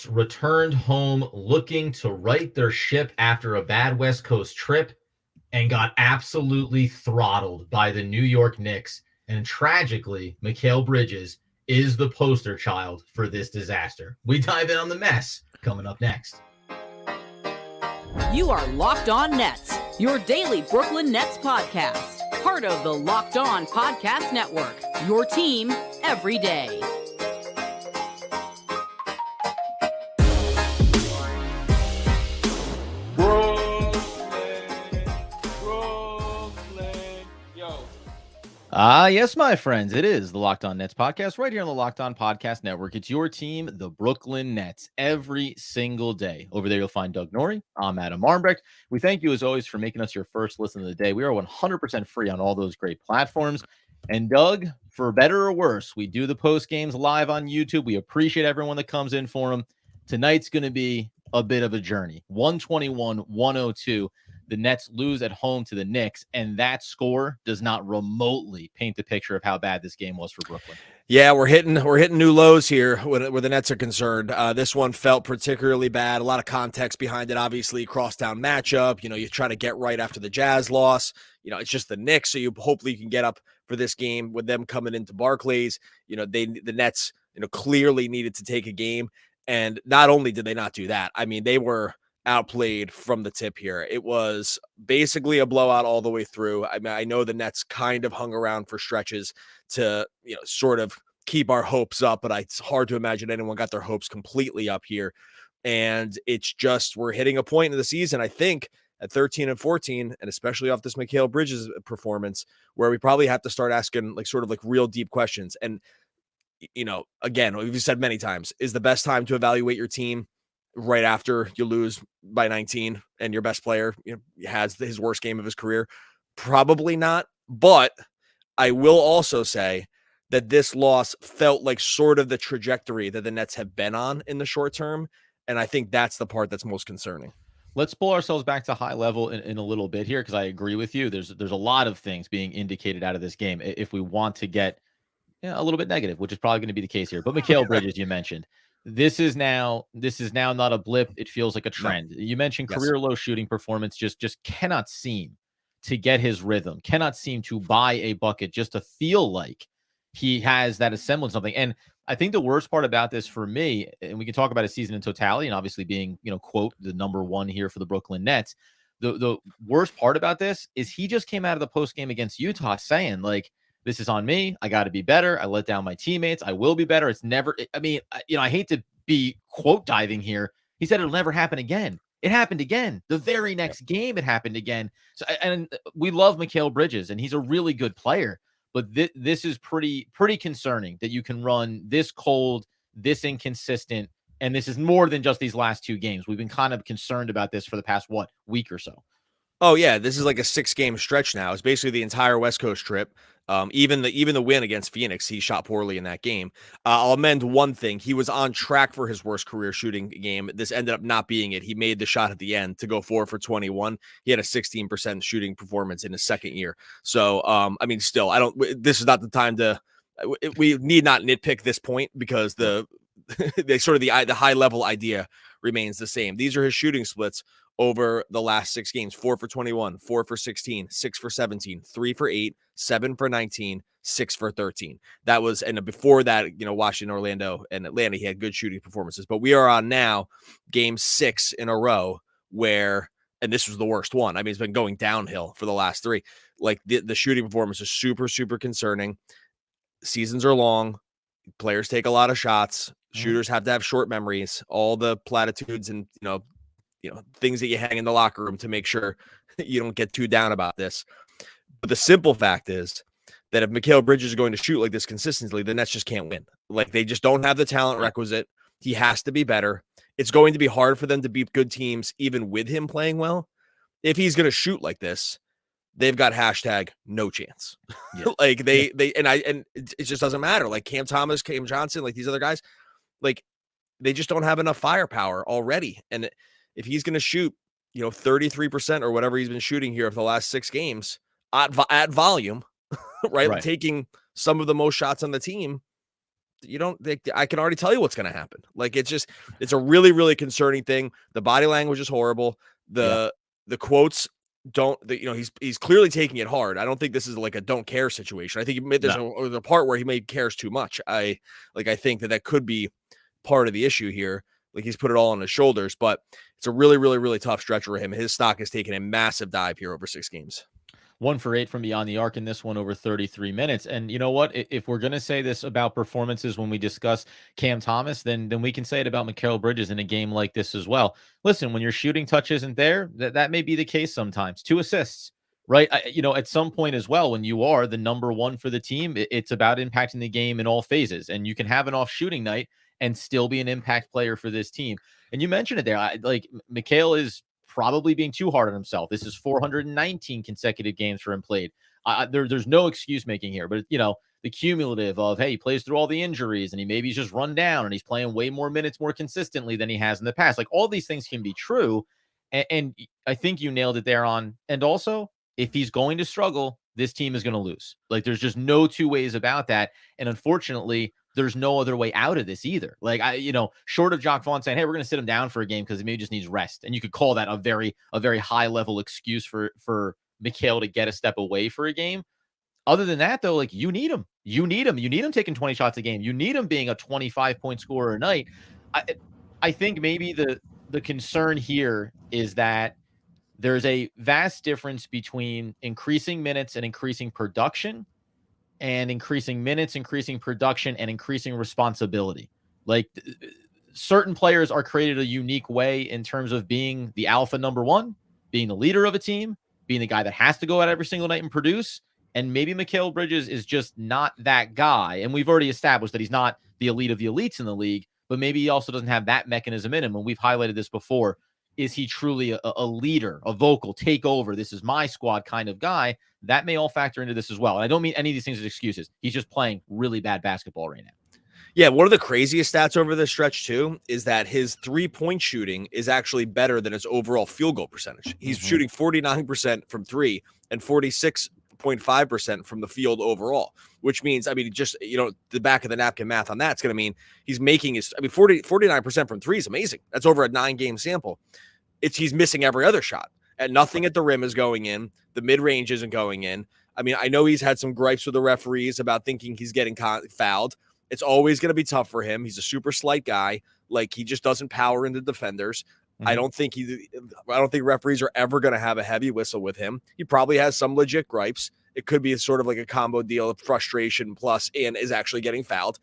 returned home looking to right their ship after a bad West Coast trip and got absolutely throttled by the New York Knicks. And tragically, Mikal Bridges is the poster child for this disaster. We dive in on the mess coming up next. You are Locked On Nets, your daily Brooklyn Nets podcast. Part of the Locked On Podcast Network, your team every day. Yes, my friends, it is the Locked On Nets podcast right here on the Locked On Podcast Network. It's your team, the Brooklyn Nets, every single day. Over there, you'll find Doug Norrie. I'm Adam Armbrecht. We thank you, as always, for making us your first listen of the day. We are 100% free on all those great platforms. And Doug, for better or worse, we do the post games live on YouTube. We appreciate everyone that comes in for them. Tonight's going to be a bit of a journey. 121-102. The Nets lose at home to the Knicks, and that score does not remotely paint the picture of how bad this game was for Brooklyn. Yeah, we're hitting new lows here where the Nets are concerned. This one felt particularly bad. A lot of context behind it, obviously. Crosstown matchup. You try to get right after the Jazz loss. It's just the Knicks, so hopefully you can get up for this game with them coming into Barclays. The Nets, clearly needed to take a game, and not only did they not do that, I mean, they were outplayed from the tip here. It was basically a blowout all the way through. I mean, I know the Nets kind of hung around for stretches to, sort of keep our hopes up, but it's hard to imagine anyone got their hopes completely up here. And it's just, we're hitting a point in the season, I think, at 13 and 14, and especially off this Mikal Bridges performance, where we probably have to start asking real deep questions. And, again, we've said many times, is the best time to evaluate your team right after you lose by 19 and your best player has his worst game of his career? Probably not. But I will also say that this loss felt like sort of the trajectory that the Nets have been on in the short term. And I think that's the part that's most concerning. Let's pull ourselves back to high level in a little bit here, because I agree with you. There's a lot of things being indicated out of this game if we want to get a little bit negative, which is probably going to be the case here. But Mikal Bridges, you mentioned. This is now not a blip. It feels like a trend. No. You mentioned career low shooting performance, just cannot seem to get his rhythm, cannot seem to buy a bucket just to feel like he has that semblance of something. And I think the worst part about this for me, and we can talk about a season in totality and obviously being, quote, the number one here for the Brooklyn Nets. The worst part about this is he just came out of the post game against Utah saying, like, this is on me. I got to be better. I let down my teammates. I will be better. It's never, I mean, I hate to be quote diving here. He said it'll never happen again. It happened again. The very next game, it happened again. So, and we love Mikal Bridges, and he's a really good player. But this is pretty concerning that you can run this cold, this inconsistent, and this is more than just these last two games. We've been kind of concerned about this for the past, week or so. Oh, yeah, this is like a 6-game stretch now. It's basically the entire West Coast trip. Even the win against Phoenix, he shot poorly in that game. I'll amend one thing. He was on track for his worst career shooting game. This ended up not being it. He made the shot at the end to go 4 for 21. He had a 16% shooting performance in his second year. So, I mean, still, this is not the time to, we need not nitpick this point, because the high level idea remains the same. These are his shooting splits over the last 6 games: 4 for 21, 4 for 16, 6 for 17, 3 for 8, 7 for 19, 6 for 13. That was, and before that, Washington, Orlando, and Atlanta, he had good shooting performances. But we are on now game 6 in a row where, and this was the worst one. I mean, it's been going downhill for the last 3. Like the shooting performance is super, super concerning. Seasons are long. Players take a lot of shots. Shooters have to have short memories. All the platitudes and, things that you hang in the locker room to make sure you don't get too down about this. But the simple fact is that if Mikal Bridges is going to shoot like this consistently, the Nets just can't win. Like, they just don't have the talent requisite. He has to be better. It's going to be hard for them to beat good teams, even with him playing well. If he's going to shoot like this, they've got #no chance. Yeah. It just doesn't matter. Like Cam Thomas, Cam Johnson, like these other guys, like they just don't have enough firepower already. And if he's going to shoot, 33% or whatever he's been shooting here for the last 6 games at volume, right? Taking some of the most shots on the team, I can already tell you what's going to happen. Like, it's a really, really concerning thing. The body language is horrible. The quotes he's clearly taking it hard. I don't think this is like a don't care situation. I think there's a part where he cares too much. I think that could be part of the issue here. Like, he's put it all on his shoulders, but it's a really, really, really tough stretch for him. His stock has taken a massive dive here over 6 games. 1 for 8 from beyond the arc in this one over 33 minutes. And you know what? If we're going to say this about performances when we discuss Cam Thomas, then we can say it about Mikal Bridges in a game like this as well. Listen, when your shooting touch isn't there, that may be the case sometimes. 2 assists, right? At some point as well, when you are the number 1 for the team, it's about impacting the game in all phases. And you can have an off shooting night and still be an impact player for this team. And you mentioned it there. Mikal is probably being too hard on himself. This is 419 consecutive games for him played. There's no excuse making here, but the cumulative of, hey, he plays through all the injuries and he's just run down and he's playing way more minutes more consistently than he has in the past. Like, all these things can be true. And I think you nailed it there on. And also, if he's going to struggle, this team is going to lose. Like, there's just no 2 ways about that. And unfortunately, there's no other way out of this either. Like, short of Jacque Vaughn saying, hey, we're going to sit him down for a game because he maybe just needs rest. And you could call that a very high level excuse for Mikal to get a step away for a game. Other than that, though, like, you need him. You need him taking 20 shots a game. You need him being a 25-point scorer a night. I think maybe the concern here is that there's a vast difference between increasing minutes and increasing production, and increasing minutes, increasing production, and increasing responsibility. Like, certain players are created a unique way in terms of being the alpha number 1, being the leader of a team, being the guy that has to go out every single night and produce. And maybe Mikal Bridges is just not that guy. And we've already established that he's not the elite of the elites in the league, but maybe he also doesn't have that mechanism in him. And we've highlighted this before. Is he truly a leader, a vocal, take over, this is my squad kind of guy? That may all factor into this as well. And I don't mean any of these things as excuses. He's just playing really bad basketball right now. Yeah, one of the craziest stats over this stretch, too, is that his 3-point shooting is actually better than his overall field goal percentage. He's shooting 49% from 3 and 46.5% from the field overall, which means, just, the back of the napkin math on that's going to mean he's making 49% from 3 is amazing. That's over a 9-game sample. He's missing every other shot, and nothing at the rim is going in. The mid-range isn't going in. I know he's had some gripes with the referees about thinking he's getting fouled. It's always going to be tough for him. He's a super slight guy. Like, he just doesn't power into defenders. I don't think referees are ever going to have a heavy whistle with him. He probably has some legit gripes. It could be sort of like a combo deal of frustration plus and is actually getting fouled.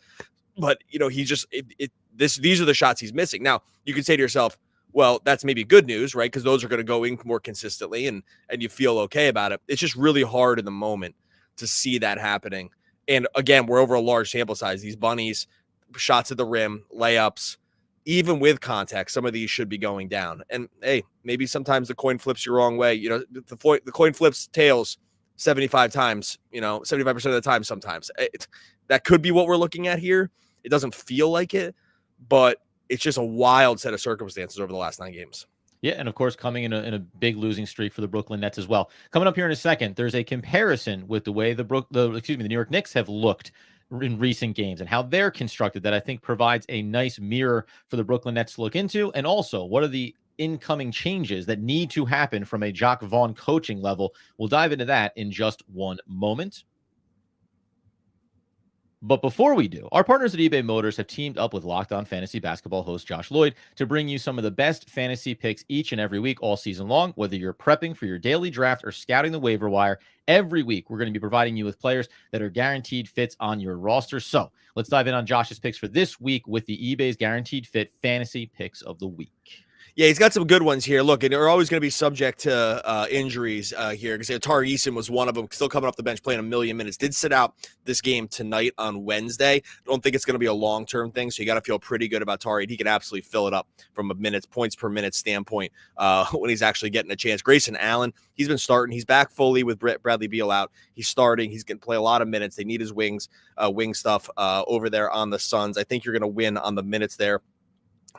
But, these are the shots he's missing. Now, you can say to yourself, well, that's maybe good news, right? Because those are going to go in more consistently and you feel okay about it. It's just really hard in the moment to see that happening. And again, we're over a large sample size. These bunnies, shots at the rim, layups, even with contact, some of these should be going down. And hey, maybe sometimes the coin flips your wrong way. The coin flips tails 75 times, 75% of the time sometimes. That could be what we're looking at here. It doesn't feel like it, but it's just a wild set of circumstances over the last 9 games. Yeah, and of course, coming in a big losing streak for the Brooklyn Nets as well. Coming up here in a second, there's a comparison with the way the New York Knicks have looked in recent games and how they're constructed that I think provides a nice mirror for the Brooklyn Nets to look into. And also, what are the incoming changes that need to happen from a Jacque Vaughn coaching level? We'll dive into that in just one moment. But before we do, our partners at eBay Motors have teamed up with Locked On Fantasy Basketball host Josh Lloyd to bring you some of the best fantasy picks each and every week all season long. Whether you're prepping for your daily draft or scouting the waiver wire, every week we're going to be providing you with players that are guaranteed fits on your roster. So let's dive in on Josh's picks for this week with the eBay's Guaranteed Fit Fantasy Picks of the Week. Yeah, he's got some good ones here. Look, and they're always going to be subject to injuries here because Tari Eason was one of them, still coming off the bench, playing a million minutes. Did sit out this game tonight on Wednesday. Don't think it's going to be a long-term thing, so you got to feel pretty good about Tari. He can absolutely fill it up from a points per minute standpoint when he's actually getting a chance. Grayson Allen, he's been starting. He's back fully with Bradley Beal out. He's starting. He's going to play a lot of minutes. They need his wing stuff over there on the Suns. I think you're going to win on the minutes there.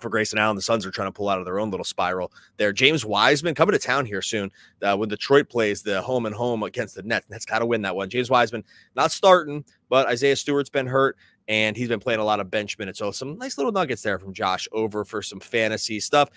for Grayson Allen. The Suns are trying to pull out of their own little spiral there. James Wiseman coming to town here soon. When Detroit plays the home and home against the Nets, Nets got to win that one. James Wiseman not starting, but Isaiah Stewart's been hurt, and he's been playing a lot of bench minutes. So some nice little nuggets there from Josh over for some fantasy stuff.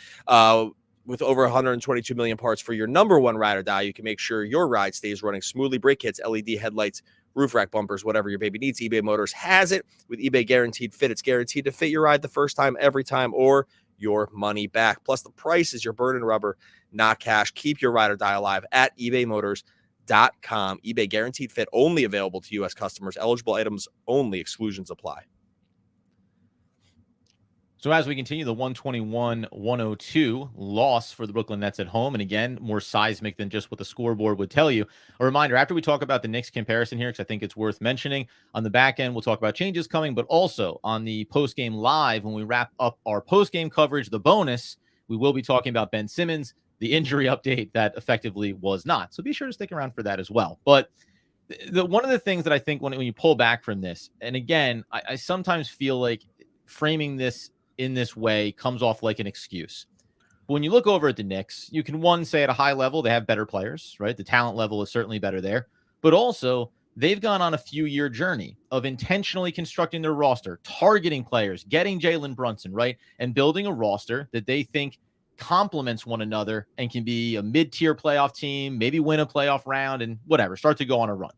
With over 122 million parts for your number one ride or die, you can make sure your ride stays running smoothly. Brake kits, LED headlights, roof rack bumpers, whatever your baby needs. eBay Motors has it with eBay Guaranteed Fit. It's guaranteed to fit your ride the first time, every time, or your money back. Plus, the price is your burning rubber, not cash. Keep your ride or die alive at ebaymotors.com. eBay Guaranteed Fit only available to U.S. customers. Eligible items only. Exclusions apply. So as we continue, the 121-102 loss for the Brooklyn Nets at home. And again, more seismic than just what the scoreboard would tell you. A reminder, after we talk about the Knicks comparison here, because I think it's worth mentioning, on the back end, we'll talk about changes coming, but also on the post-game live, when we wrap up our post-game coverage, the bonus, we will be talking about Ben Simmons, the injury update that effectively was not. So be sure to stick around for that as well. But one of the things that I think when you pull back from this, and again, I sometimes feel like framing this in this way comes off like an excuse. But when you look over at the Knicks, you can say at a high level, they have better players, right? The talent level is certainly better there, but also they've gone on a few-year journey of intentionally constructing their roster, targeting players, getting Jalen Brunson, right? And building a roster that they think complements one another and can be a mid-tier playoff team, maybe win a playoff round and whatever, start to go on a run.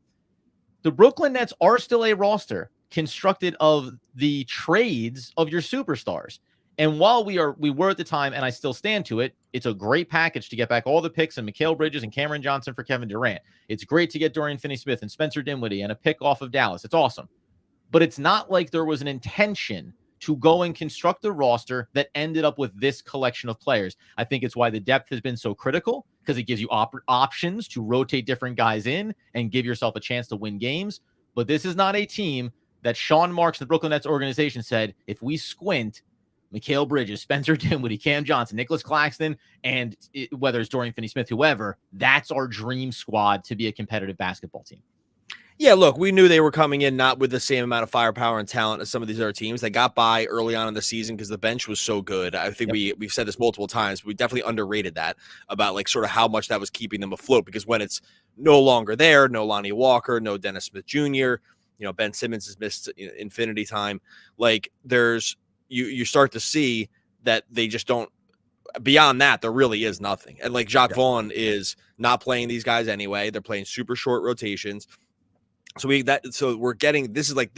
The Brooklyn Nets are still a roster constructed of the trades of your superstars. And while we were at the time, and I still stand to it, it's a great package to get back all the picks and Mikal Bridges and Cameron Johnson for Kevin Durant. It's great to get Dorian Finney-Smith and Spencer Dinwiddie and a pick off of Dallas. It's awesome. But it's not like there was an intention to go and construct a roster that ended up with this collection of players. I think it's why the depth has been so critical, because it gives you options to rotate different guys in and give yourself a chance to win games. But this is not a team that Sean Marks, the Brooklyn Nets organization, said, if we squint, Mikal Bridges, Spencer Dinwiddie, Cam Johnson, Nicholas Claxton, and whether it's Dorian Finney-Smith, whoever, that's our dream squad to be a competitive basketball team. Yeah, look, we knew they were coming in not with the same amount of firepower and talent as some of these other teams. They got by early on in the season because the bench was so good. I think we've said this multiple times. We definitely underrated that about like sort of how much that was keeping them afloat, because when it's no longer there, no Lonnie Walker, no Dennis Smith Jr., Ben Simmons has missed infinity time. Like there's you start to see that they just don't. Beyond that, there really is nothing. And like Jacques Vaugh is not playing these guys anyway. They're playing super short rotations. So we're getting this is like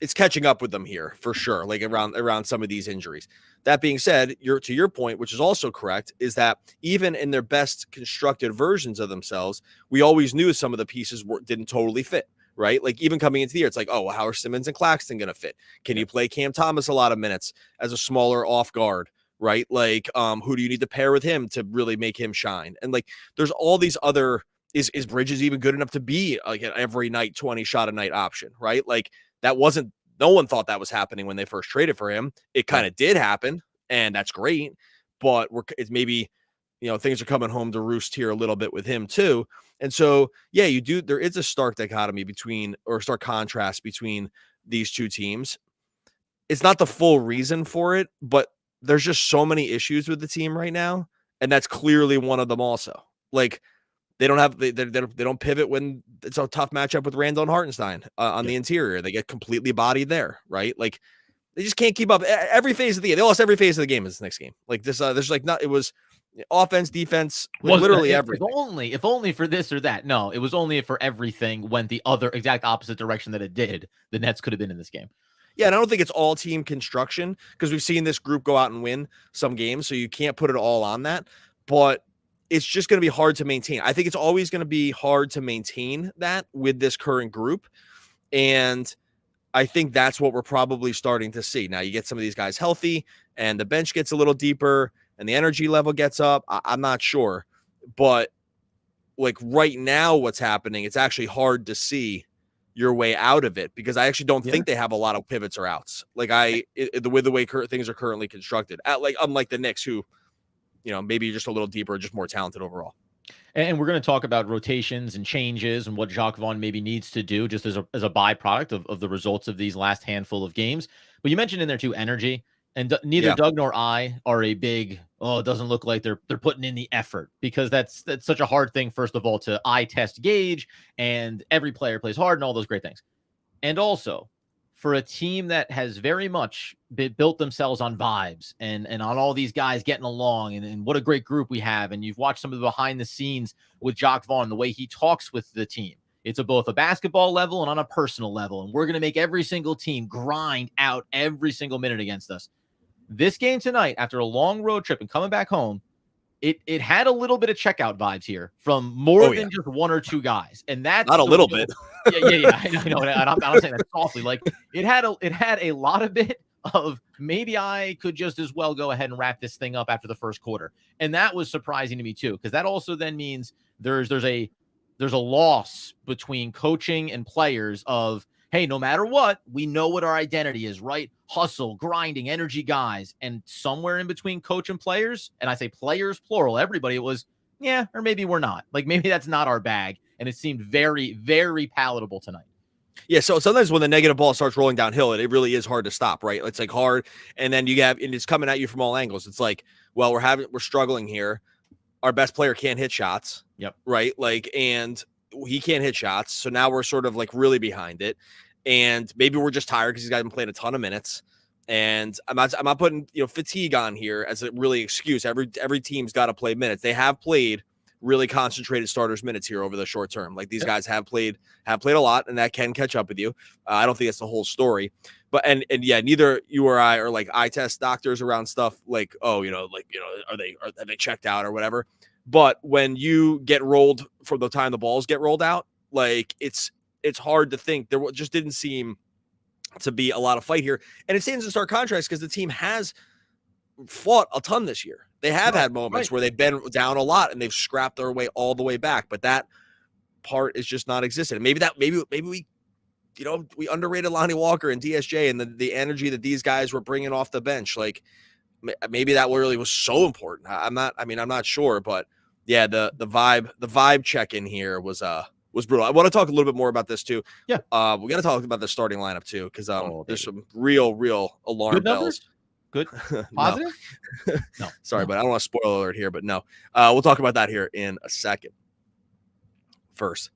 it's catching up with them here for sure. Like around some of these injuries. That being said, to your point, which is also correct, is that even in their best constructed versions of themselves, we always knew some of the pieces didn't totally fit. Right? Like even coming into the year, it's like, oh, well, how are Simmons and Claxton going to fit? Can you play Cam Thomas a lot of minutes as a smaller off guard? Right? Like, who do you need to pair with him to really make him shine? And like, there's all these other, is Bridges even good enough to be like an every night 20 shot a night option? Right? Like no one thought that was happening when they first traded for him. It kind of did happen, and that's great, but it's maybe, things are coming home to roost here a little bit with him too. And so, yeah, there is a stark dichotomy stark contrast between these two teams. It's not the full reason for it, but there's just so many issues with the team right now. And that's clearly one of them also. Like they don't pivot when it's a tough matchup with Randall and Hartenstein on the interior. They get completely bodied there, right? Like they just can't keep up every phase of the game. They lost every phase of the game in this next game. Like this, there's like it was offense, defense, literally everything. If only for this or that. No, it was only if for everything went the other exact opposite direction that it did. The Nets could have been in this game. Yeah, and I don't think it's all team construction because we've seen this group go out and win some games, so you can't put it all on that. But it's just going to be hard to maintain. I think it's always going to be hard to maintain that with this current group, and I think that's what we're probably starting to see. Now you get some of these guys healthy, and the bench gets a little deeper, and the energy level gets up. I'm not sure, but like right now, what's happening? It's actually hard to see your way out of it because I actually don't think they have a lot of pivots or outs. Like the way things are currently constructed, unlike the Knicks, who, maybe just a little deeper, just more talented overall. And we're going to talk about rotations and changes and what Jacques Vaugh maybe needs to do just as a byproduct of the results of these last handful of games. But you mentioned in there too energy. And neither Doug nor I are a big, it doesn't look like they're putting in the effort, because that's such a hard thing, first of all, to eye test gauge, and every player plays hard and all those great things. And also, for a team that has very much built themselves on vibes and on all these guys getting along, and what a great group we have. And you've watched some of the behind the scenes with Vaugh and the way he talks with the team. It's both a basketball level and on a personal level. And we're going to make every single team grind out every single minute against us. This game tonight, after a long road trip and coming back home, it had a little bit of checkout vibes here from more than just one or two guys. And that's not a little bit. Yeah. I know. And I'm saying that softly. Like, it had a lot of bit of, maybe I could just as well go ahead and wrap this thing up after the first quarter. And that was surprising to me too, because that also then means there's a loss between coaching and players of, hey, no matter what, we know what our identity is, right? Hustle, grinding, energy guys. And somewhere in between coach and players, and I say players plural, everybody, it was, yeah, or maybe we're not. Like, maybe that's not our bag. And it seemed very, very palatable tonight. Yeah, so sometimes when the negative ball starts rolling downhill, it really is hard to stop, right? It's like hard, and then and it's coming at you from all angles. It's like, well, we're struggling here. Our best player can't hit shots. Yep. Right. Like, and he can't hit shots. So now we're sort of like really behind it. And maybe we're just tired because he's been playing a ton of minutes. And I'm not putting, fatigue on here as a really excuse. Every team's got to play minutes. They have played really concentrated starters minutes here over the short term. Like, these guys have played a lot, and that can catch up with you. I don't think that's the whole story, but, and yeah, neither you or I are like eye test doctors around stuff like, are they checked out or whatever. But when you get rolled from the time the balls get rolled out, like, it's hard to think. There just didn't seem to be a lot of fight here. And it stands in stark contrast because the team has fought a ton this year. They have had moments where they've been down a lot and they've scrapped their way all the way back, but that part is just not existent. And maybe we underrated Lonnie Walker and DSJ and the energy that these guys were bringing off the bench. Like, maybe that really was so important. I'm not sure, but yeah, the vibe check in here was brutal. I want to talk a little bit more about this too. Yeah. We got to talk about the starting lineup too, because there's some real alarm bells. Good. Positive? No. Sorry, but I don't want to spoil alert here, but no. We'll talk about that here in a second. First,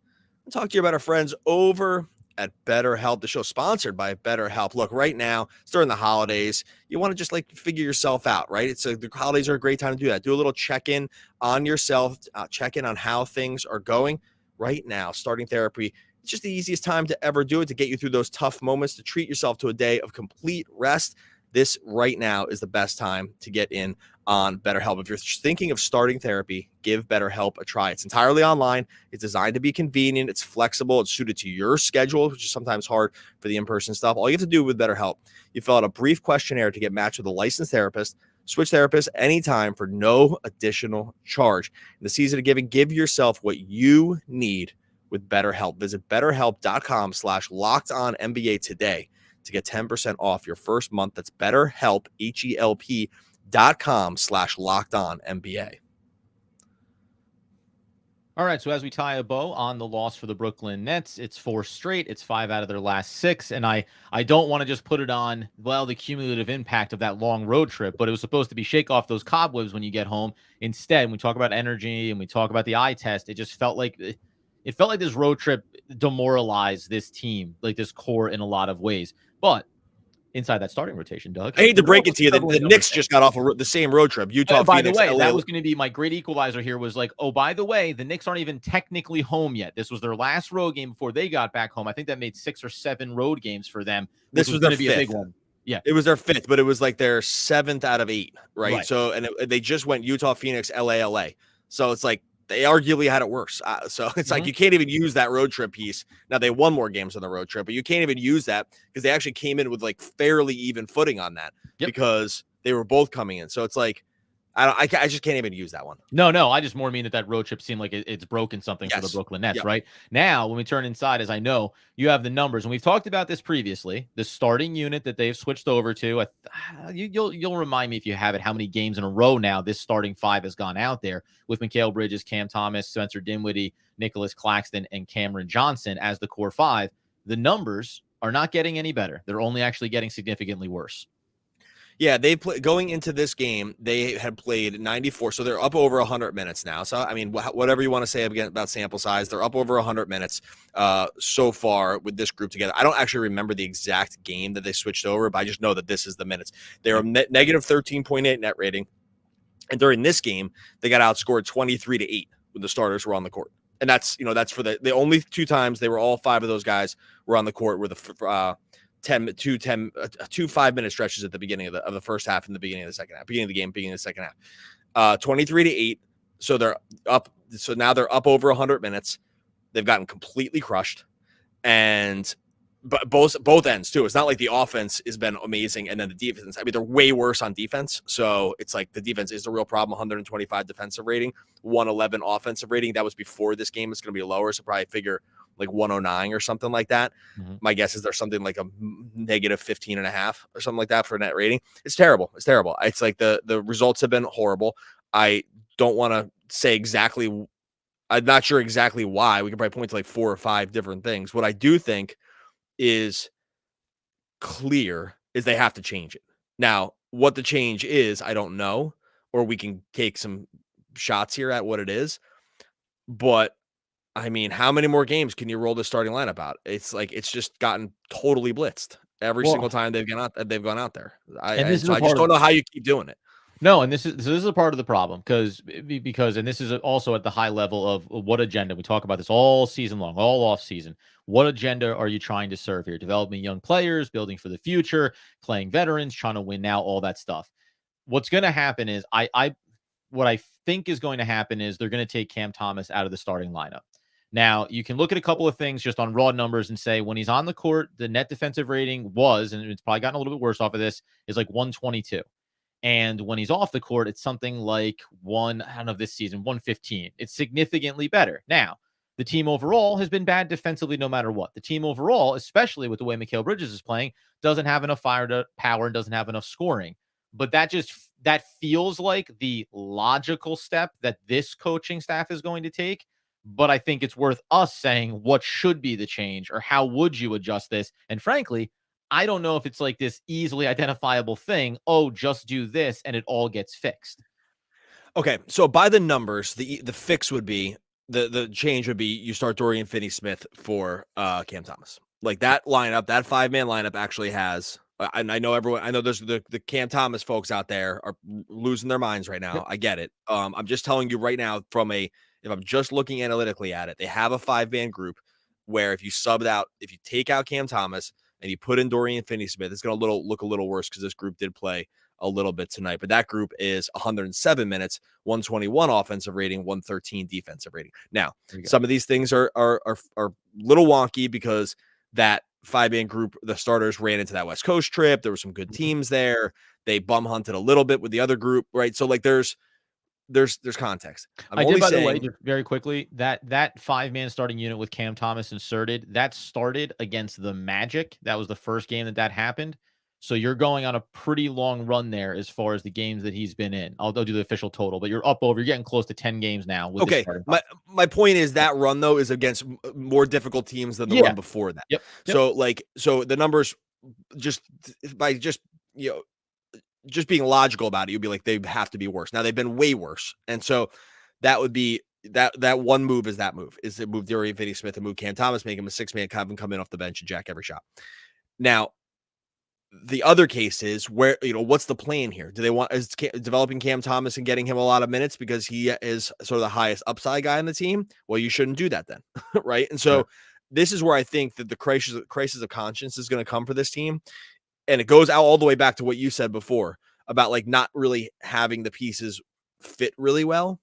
I'll talk to you about our friends over at BetterHelp, the show sponsored by BetterHelp. Look, right now, it's during the holidays. You want to just figure yourself out, right? The holidays are a great time to do that. Do a little check-in on yourself, check in on how things are going right now. Starting therapy, it's just the easiest time to ever do it, to get you through those tough moments, to treat yourself to a day of complete rest. This right now is the best time to get in on BetterHelp. If you're thinking of starting therapy, give BetterHelp a try. It's entirely online. It's designed to be convenient. It's flexible. It's suited to your schedule, which is sometimes hard for the in-person stuff. All you have to do with BetterHelp, you fill out a brief questionnaire to get matched with a licensed therapist. Switch therapists anytime for no additional charge. In the season of giving, give yourself what you need with BetterHelp. Visit BetterHelp.com/LockedOnNBA today to get 10% off your first month. That's BetterHelp, HELP.com/LockedOnNBA. All right, so as we tie a bow on the loss for the Brooklyn Nets, it's 4 straight. It's 5 out of their last 6. And I don't want to just put it on, the cumulative impact of that long road trip, but it was supposed to be shake off those cobwebs when you get home. Instead, when we talk about energy and we talk about the eye test, it just felt like this road trip demoralized this team, like this core, in a lot of ways. But inside that starting rotation, Doug, I hate to break it to you, the Knicks just got off the same road trip. Utah, by Phoenix, the way, LA. that was going to be my great equalizer here, was like, oh, by the way, the Knicks aren't even technically home yet. This was their last road game before they got back home. I think that made 6 or 7 road games for them. This was going their to be fifth. A big one. Yeah, it was their 5th, but it was like their 7th out of 8, right? So, and they just went Utah, Phoenix, LA. So it's like they arguably had it worse. So it's like you can't even use that road trip piece. Now, they won more games on the road trip, but you can't even use that because they actually came in with like fairly even footing on that because they were both coming in. So it's like, I just can't even use that one. No, I just more mean that road trip seemed like it's broken something for the Brooklyn Nets, right? Now, when we turn inside, as I know, you have the numbers, and we've talked about this previously, the starting unit that they've switched over to. You'll remind me if you have it, how many games in a row now this starting 5 has gone out there with Mikal Bridges, Cam Thomas, Spencer Dinwiddie, Nicholas Claxton, and Cameron Johnson as the core 5. The numbers are not getting any better. They're only actually getting significantly worse. Yeah, they going into this game, they had played 94, so they're up over 100 minutes now. So I mean, whatever you want to say about sample size, they're up over 100 minutes so far with this group together. I don't actually remember the exact game that they switched over, but I just know that this is the minutes. They're a negative 13.8 net rating, and during this game, they got outscored 23-8 when the starters were on the court. And that's for the only 2 times they were all 5 of those guys were on the court were the 2 5-minute stretches at the beginning of the first half and the beginning of the second half, beginning of the game, beginning of the second half. 23-8. So they're up. So now they're up over 100 minutes. They've gotten completely crushed, but both ends too. It's not like the offense has been amazing and then the defense. I mean, they're way worse on defense. So it's like the defense is the real problem. 125 defensive rating, 111 offensive rating. That was before this game. It's going to be lower. So probably figure like 109 or something like that. Mm-hmm. My guess is there's something like a negative 15.5 or something like that for net rating. It's terrible. It's terrible. It's like the results have been horrible. I don't want to say exactly. I'm not sure exactly why. We could probably point to like 4 or 5 different things. What I do think is clear is they have to change it. Now, what the change is, I don't know, or we can take some shots here at what it is. But I mean, how many more games can you roll the starting lineup out? It's like it's just gotten totally blitzed every single time they've gone out there. I just don't know how you keep doing it. No, and this is a part of the problem because and this is also at the high level of what agenda we talk about this all season long, all off season. What agenda are you trying to serve here? Developing young players, building for the future, playing veterans, trying to win now, all that stuff. What's going to happen is what I think is going to happen is they're going to take Cam Thomas out of the starting lineup. Now, you can look at a couple of things just on raw numbers and say when he's on the court, the net defensive rating was, and it's probably gotten a little bit worse off of this, is like 122. And when he's off the court, it's something like I don't know, this season, 115. It's significantly better. Now, the team overall has been bad defensively no matter what. The team overall, especially with the way Mikal Bridges is playing, doesn't have enough power and doesn't have enough scoring. But that feels like the logical step that this coaching staff is going to take. But I think it's worth us saying what should be the change or how would you adjust this? And frankly, I don't know if it's like this easily identifiable thing. Oh, just do this and it all gets fixed. Okay, so by the numbers, the fix would be the change would be you start Dorian Finney-Smith for Cam Thomas. Like that lineup, that 5-man lineup actually has. And I know everyone. I know there's the Cam Thomas folks out there are losing their minds right now. Yep. I get it. I'm just telling you right now if I'm just looking analytically at it, they have a 5-man group where if you take out Cam Thomas and you put in Dorian Finney-Smith, it's going to look a little worse because this group did play a little bit tonight. But that group is 107 minutes, 121 offensive rating, 113 defensive rating. Now, some of these things are a little wonky because that 5-man group, the starters ran into that West Coast trip. There were some good teams there. They bum hunted a little bit with the other group, right? So like there's context. By the way, just very quickly, that 5-man starting unit with Cam Thomas inserted, that started against the Magic. That was the first game that happened. So you're going on a pretty long run there as far as the games that he's been in. I'll do the official total, but you're getting close to 10 games now. With my point is that run though is against more difficult teams than the run before that. Yep. So the numbers just being logical about it, you'd be like, they have to be worse. Now they've been way worse. And so that would be that one move is to move Dorian Finney-Smith and move Cam Thomas, make him a 6-man, have him come in off the bench and jack every shot. Now, the other case is where, what's the plan here? Do they want developing Cam Thomas and getting him a lot of minutes because he is sort of the highest upside guy on the team? Well, you shouldn't do that then. Right. And so this is where I think that the crisis of conscience is going to come for this team. And it goes out all the way back to what you said before about like not really having the pieces fit really well.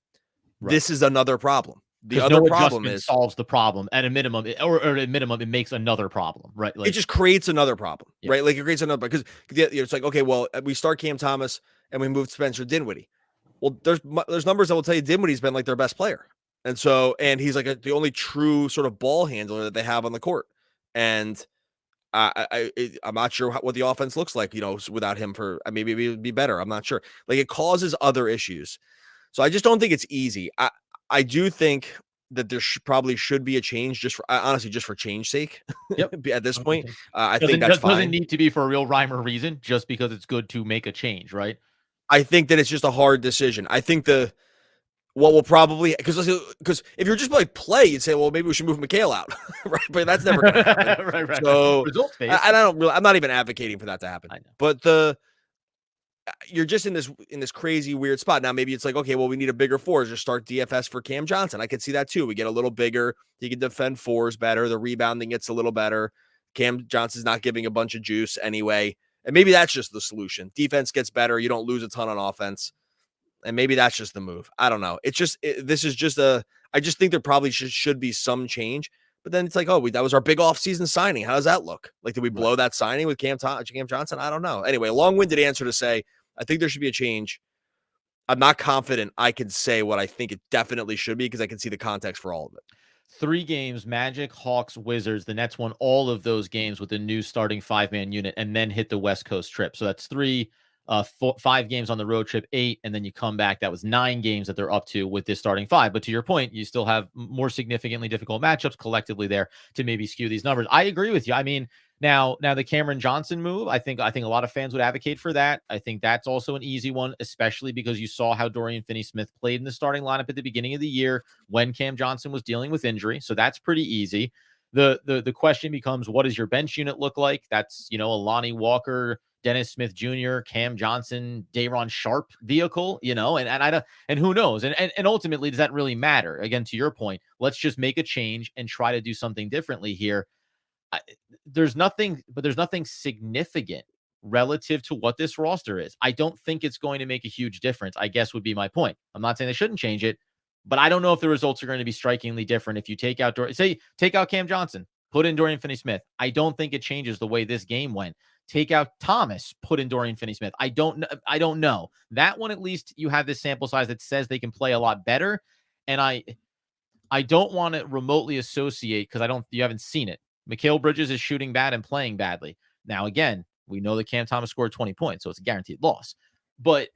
Right. This is another problem. The other problem is solves the problem at a minimum, or at a minimum, it makes another problem, right? Like, it just creates another problem, right? Like it creates another because it's like, okay, well, we start Cam Thomas and we move Spencer Dinwiddie. Well, there's numbers that will tell you Dinwiddie's been like their best player, and he's like the only true sort of ball handler that they have on the court, and I'm not sure what the offense looks like, without him. Maybe it would be better. I'm not sure. Like it causes other issues, so I just don't think it's easy. I do think that there probably should be a change honestly, just for change sake. Yep. At this point, I think that's doesn't fine. need to be for a real rhyme or reason, just because it's good to make a change, right? I think that it's just a hard decision. I think what will probably, because if you're just like play, you'd say, well, maybe we should move Mikal out, right? But that's never going to happen. right. So I'm not even advocating for that to happen. I know. But you're just in this crazy weird spot. Now maybe it's like, okay, well, we need a bigger four. Just start DFS for Cam Johnson. I could see that too. We get a little bigger. He can defend fours better. The rebounding gets a little better. Cam Johnson's not giving a bunch of juice anyway. And maybe that's just the solution. Defense gets better. You don't lose a ton on offense. And maybe that's just the move. I don't know. I just think there probably should be some change. But then it's like, that was our big offseason signing. How does that look? Like, did we blow that signing with Cam Johnson? I don't know. Anyway, long-winded answer to say, I think there should be a change. I'm not confident I can say what I think it definitely should be because I can see the context for all of it. 3 games, Magic, Hawks, Wizards. The Nets won all of those games with a new starting 5-man unit and then hit the West Coast trip. So that's 5 games on the road trip, 8, and then you come back. That was 9 games that they're up to with this starting 5. But to your point, you still have more significantly difficult matchups collectively there to maybe skew these numbers. I agree with you. I mean, now the Cameron Johnson move, I think a lot of fans would advocate for that. I think that's also an easy one, especially because you saw how Dorian Finney-Smith played in the starting lineup at the beginning of the year when Cam Johnson was dealing with injury. So that's pretty easy. The question becomes, what does your bench unit look like? That's, a Lonnie Walker, Dennis Smith Jr., Cam Johnson, Day'Ron Sharp vehicle, and who knows? And ultimately, does that really matter? Again, to your point, let's just make a change and try to do something differently here. There's nothing significant relative to what this roster is. I don't think it's going to make a huge difference, I guess would be my point. I'm not saying they shouldn't change it, but I don't know if the results are going to be strikingly different if you take out Cam Johnson, put in Dorian Finney-Smith. I don't think it changes the way this game went. Take out Thomas, put in Dorian Finney-Smith. I don't know. That one, at least you have this sample size that says they can play a lot better. And I don't want to remotely associate, because you haven't seen it. Mikal Bridges is shooting bad and playing badly. Now, again, we know that Cam Thomas scored 20 points, so it's a guaranteed loss. But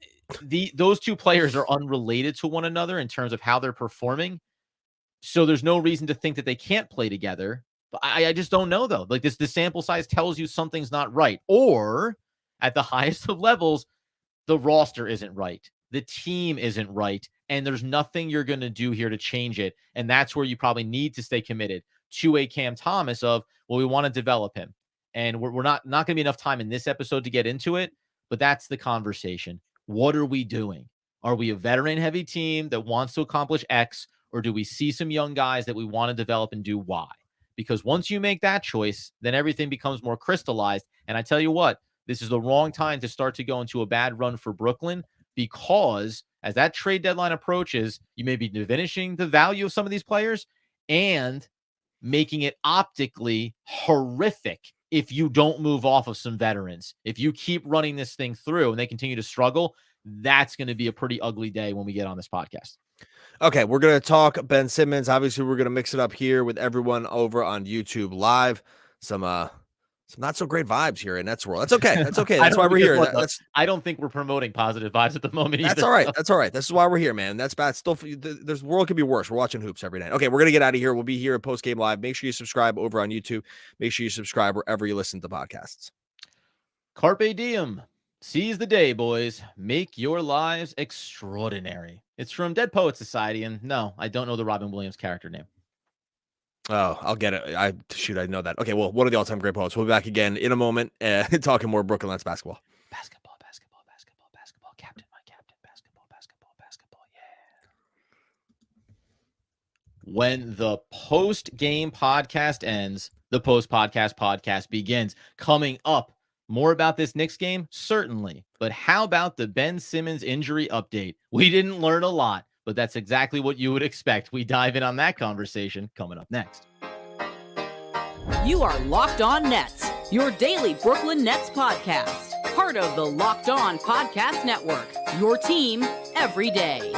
those two players are unrelated to one another in terms of how they're performing. So there's no reason to think that they can't play together. But I just don't know, though. Like, the sample size tells you something's not right. Or at the highest of levels, the roster isn't right. The team isn't right. And there's nothing you're going to do here to change it. And that's where you probably need to stay committed to a Cam Thomas we want to develop him. And we're not going to be enough time in this episode to get into it, but that's the conversation. What are we doing? Are we a veteran-heavy team that wants to accomplish X, or do we see some young guys that we want to develop and do Y? Because once you make that choice, then everything becomes more crystallized. And I tell you what, this is the wrong time to start to go into a bad run for Brooklyn, because as that trade deadline approaches, you may be diminishing the value of some of these players and making it optically horrific if you don't move off of some veterans. If you keep running this thing through and they continue to struggle, that's going to be a pretty ugly day when we get on this podcast. Okay, we're going to talk Ben Simmons. Obviously, we're going to mix it up here with everyone over on YouTube Live. Some not so great vibes here in Nets world. That's okay. That's okay. That's why we're here. I don't think we're promoting positive vibes at the moment either. That's all right. That's all right. This is why we're here, man. That's bad. Still, the world could be worse. We're watching hoops every night. Okay, we're going to get out of here. We'll be here at Post Game Live. Make sure you subscribe over on YouTube. Make sure you subscribe wherever you listen to podcasts. Carpe diem. Seize the day, boys. Make your lives extraordinary. It's from Dead Poets Society, and no, I don't know the Robin Williams character name. Oh, I'll get it. I know that. Okay, well, one of the all-time great poets. We'll be back again in a moment, talking more Brooklyn Nets basketball. Basketball. Captain, my captain. Basketball. Yeah. When the post-game podcast ends, the post-podcast begins. Coming up, more about this Knicks game? Certainly. But how about the Ben Simmons injury update? We didn't learn a lot, but that's exactly what you would expect. We dive in on that conversation coming up next. You are Locked On Nets, your daily Brooklyn Nets podcast. Part of the Locked On Podcast Network, your team every day.